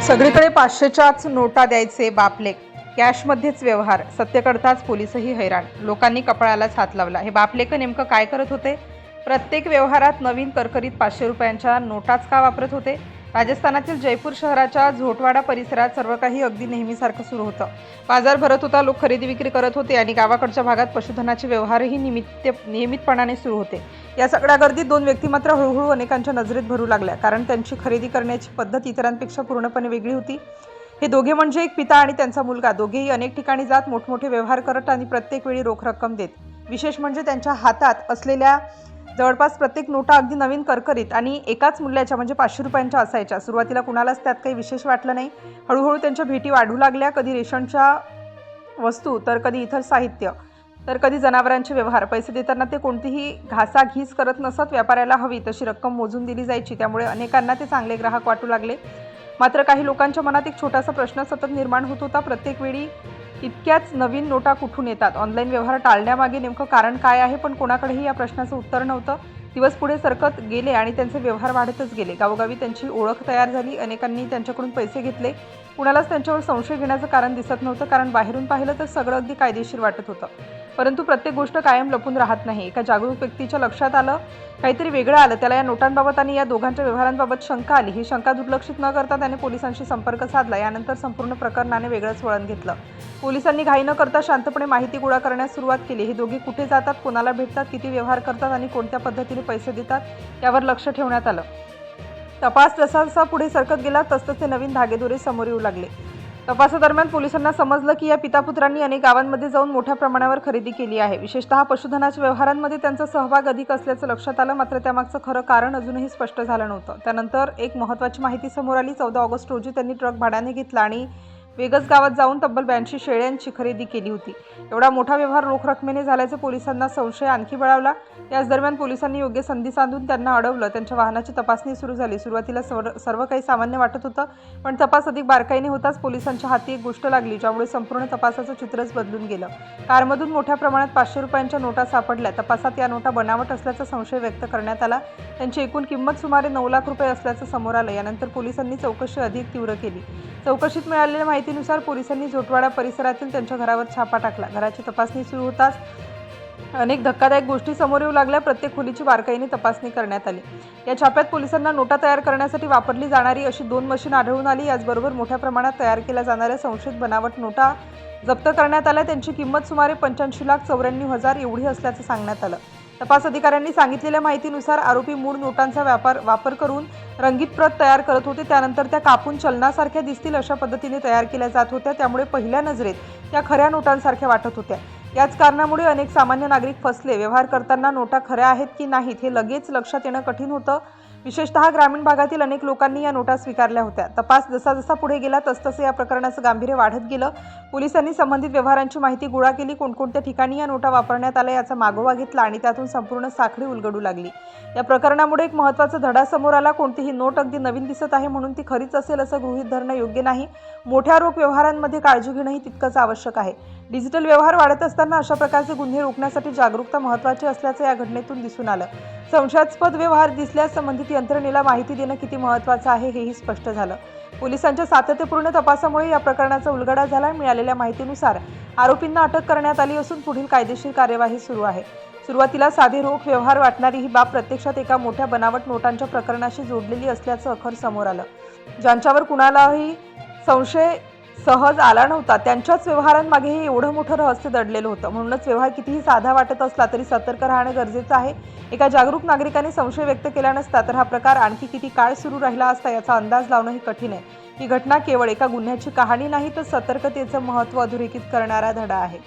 सगळीकडे 500च्याच नोटा द्यायचे बापलेक, कॅशमध्येच व्यवहार, सत्य करताच पोलिसही हैराण. लोकांनी कपाळालाच हात लावला. हे बापलेक नेमकं काय करत होते? प्रत्येक व्यवहारात नवीन करकरीत 500 रुपयांच्या नोटाच का वापरत होते? राजस्थानातील जयपूर शहराच्या झोटवाडा परिसरात सर्व काही अगदी नेहमीसारखं सुरू होतं. बाजार भरत होता, लोक खरेदी विक्री करत होते आणि गावाकडच्या भागात पशुधनाचे व्यवहारही नियमितपणाने सुरू होते. या सगळ्या गर्दीत दोन व्यक्ती मात्र हळूहळू अनेकांच्या नजरेत भरू लागल्या, कारण त्यांची खरेदी करण्याची पद्धत इतरांपेक्षा पूर्णपणे वेगळी होती. हे दोघे म्हणजे एक पिता आणि त्यांचा मुलगा. दोघेही अनेक ठिकाणी जात मोठमोठे व्यवहार करत आणि प्रत्येक वेळी रोख रक्कम देत. विशेष म्हणजे त्यांच्या हातात असलेल्या जवळपास प्रत्येक नोटा अगदी नवीन करकरीत आणि एकाच मूल्याच्या म्हणजे 500 रुपयांच्या असायच्या. सुरुवातीला कुणालाच त्यात काही विशेष वाटलं नाही. हळूहळू त्यांच्या भेटी वाढू लागल्या. कधी रेशनच्या वस्तू, तर कधी इतर साहित्य, तर कधी जनावरांचे व्यवहार. पैसे देताना ते कोणतीही घासाघीस करत नसत. व्यापाऱ्याला हवी तशी रक्कम मोजून दिली जायची. त्यामुळे अनेकांना ते चांगले ग्राहक वाटू लागले. मात्र काही लोकांच्या मनात एक छोटासा प्रश्न सतत निर्माण होत होता. प्रत्येक वेळी इतक्याच नवीन नोटा कुठून येतात? ऑनलाईन व्यवहार टाळण्यामागे नेमकं कारण काय आहे? पण कोणाकडेही या प्रश्नाचं उत्तर नव्हतं. दिवस पुढे सरकत गेले आणि त्यांचे व्यवहार वाढतच गेले. गावोगावी त्यांची ओळख तयार झाली. अनेकांनी त्यांच्याकडून पैसे घेतले. कुणालाच त्यांच्यावर संशय घेण्याचं कारण दिसत नव्हतं, कारण बाहेरून पाहिलं तर सगळं अगदी कायदेशीर वाटत होतं. परंतु प्रत्येक गोष्ट कायम लपून राहत नाही. एका जागरूक व्यक्तीच्या लक्षात आलं, काहीतरी वेगळं आलं. त्याला या नोटांबाबत आणि या दोघांच्या व्यवहारांबाबत शंका आली. ही शंका दुर्लक्षित न करता त्याने पोलिसांशी संपर्क साधला. यानंतर संपूर्ण प्रकरणाने वेगळंच वळण घेतलं. पोलिसांनी घाई न करता शांतपणे माहिती गोळा करण्यास सुरुवात केली. हे दोघे कुठे जातात, कोणाला भेटतात, किती व्यवहार करतात आणि कोणत्या पद्धतीने पैसे देतात, यावर लक्ष ठेवण्यात आलं. तपास जसा पुढे सरकत गेला तसतसे नवीन धागेदोरे समोर येऊ लागले. तपासादरम्यान पोलिसांना समजलं की या पितापुत्रांनी अनेक गावांमध्ये जाऊन मोठ्या प्रमाणावर खरेदी केली आहे. विशेषतः पशुधनाच्या व्यवहारांमध्ये त्यांचा सहभाग अधिक असल्याचं लक्षात आलं. मात्र त्यामागचं खरं कारण अजूनही स्पष्ट झालं नव्हतं. त्यानंतर एक महत्त्वाची माहिती समोर आली. 14 ऑगस्ट रोजी त्यांनी ट्रक भाड्याने घेतला आणि वेगस गावात जाऊन तब्बल 82 शेळ्यांची खरेदी केली होती. एवढा मोठा व्यवहार रोख रकमेने झाल्याचा पोलिसांना संशय आणखी बळावला. याच दरम्यान पोलिसांनी योग्य संधी साधून त्यांना अडवलं. त्यांच्या वाहनाची तपासणी सुरू झाली. सुरुवातीला सर्व काही सामान्य वाटत होतं, पण तपास अधिक बारकाईने होताच पोलिसांच्या हाती एक गोष्ट लागली, ज्यामुळे संपूर्ण तपासाचं चित्रच बदलून गेलं. कारमधून मोठ्या प्रमाणात 500 रुपयांच्या नोटा सापडल्या. तपासात या नोटा बनावट असल्याचा संशय व्यक्त करण्यात आला. त्यांची एकूण किंमत सुमारे 9 लाख रुपये असल्याचं समोर आलं. यानंतर पोलिसांनी चौकशी अधिक तीव्र केली. चौकशीत मिळालेल्या माहितीनुसार पोलिसांनी झोटवाडा परिसरातील त्यांच्या घरावर छापा टाकला. घराची तपासणी सुरू होताच अनेक धक्कादायक गोष्टी समोर येऊ लागल्या. प्रत्येक खोलीची बारकाईने तपासणी करण्यात आली. या छाप्यात पोलिसांना नोटा तयार करण्यासाठी वापरली जाणारी अशी 2 मशीन आढळून आली. याचबरोबर मोठ्या प्रमाणात तयार केल्या जाणाऱ्या संशयित बनावट नोटा जप्त करण्यात आल्या. त्यांची किंमत सुमारे 85,94,000 एवढी असल्याचं सांगण्यात आलं. तपास अधिकाऱ्यांनी सांगितलेल्या माहितीनुसार आरोपी मूळ नोटांचा वापर करून रंगीत प्रत तयार करत होते. त्यानंतर त्या कापून चलनासारख्या दिसतील अशा पद्धतीने तयार केल्या जात होत्या. त्यामुळे पहिल्या नजरेत त्या खऱ्या नोटांसारख्या वाटत होत्या. याच कारणामुळे अनेक सामान्य नागरिक फसले. व्यवहार करताना नोटा खऱ्या आहेत की नाहीत हे लगेच लक्षात येणं कठीण होतं. विशेषतः ग्रामीण भागातील अनेक लोकांनी या नोटा स्वीकारल्या होत्या. तपास जसा पुढे गेला तसतसे या प्रकरणाचं गांभीर्य वाढत गेलं. पोलिसांनी संबंधित व्यवहारांची माहिती गोळा केली. कोणकोणत्या ठिकाणी या नोटा वापरण्यात आल्या याचा मागोवा घेतला आणि त्यातून संपूर्ण साखळी उलगडू लागली. या प्रकरणामुळे एक महत्त्वाचा धडा समोर आला. कोणतीही नोट अगदी नवीन दिसत आहे म्हणून ती खरीच असेल असं गृहीत धरणं योग्य नाही. मोठ्या रोख व्यवहारांमध्ये काळजी घेणंही तितकंच आवश्यक आहे. डिजिटल व्यवहार वाढत असताना अशा प्रकारचे गुन्हे रोखण्यासाठी जागरूकता महत्त्वाची असल्याचं या घटनेतून दिसून आलं. संशयास्पद व्यवहार दिसल्यास संबंधित यंत्रणेला माहिती देणं किती महत्त्वाचं आहे हेही स्पष्ट झालं. पोलिसांच्या सातत्यपूर्ण तपासामुळे या प्रकरणाचा उलगडा झाला. मिळालेल्या माहितीनुसार आरोपींना अटक करण्यात आली असून पुढील कायदेशीर कार्यवाही सुरू आहे. सुरुवातीला साधे रोख व्यवहार वाटणारी ही बाब प्रत्यक्षात एका मोठ्या बनावट नोटांच्या प्रकरणाशी जोडलेली असल्याचं अखेर समोर आलं. ज्यांच्यावर कुणालाही संशय सहज आला नव्हता, त्यांच्याच व्यवहारांमागेही एवढं मोठं रहस्य दडलेलं होतं. म्हणूनच व्यवहार कितीही साधा वाटत असला तरी सतर्क राहणं गरजेचं आहे. एका जागरूक नागरिकाने संशय व्यक्त केला नसता तर हा प्रकार आणखी किती काळ सुरू राहिला असता याचा अंदाज लावणंही कठीण आहे. ही घटना केवळ एका गुन्ह्याची कहाणी नाही, तर सतर्कतेचं महत्त्व अधोरेखित करणारा धडा आहे.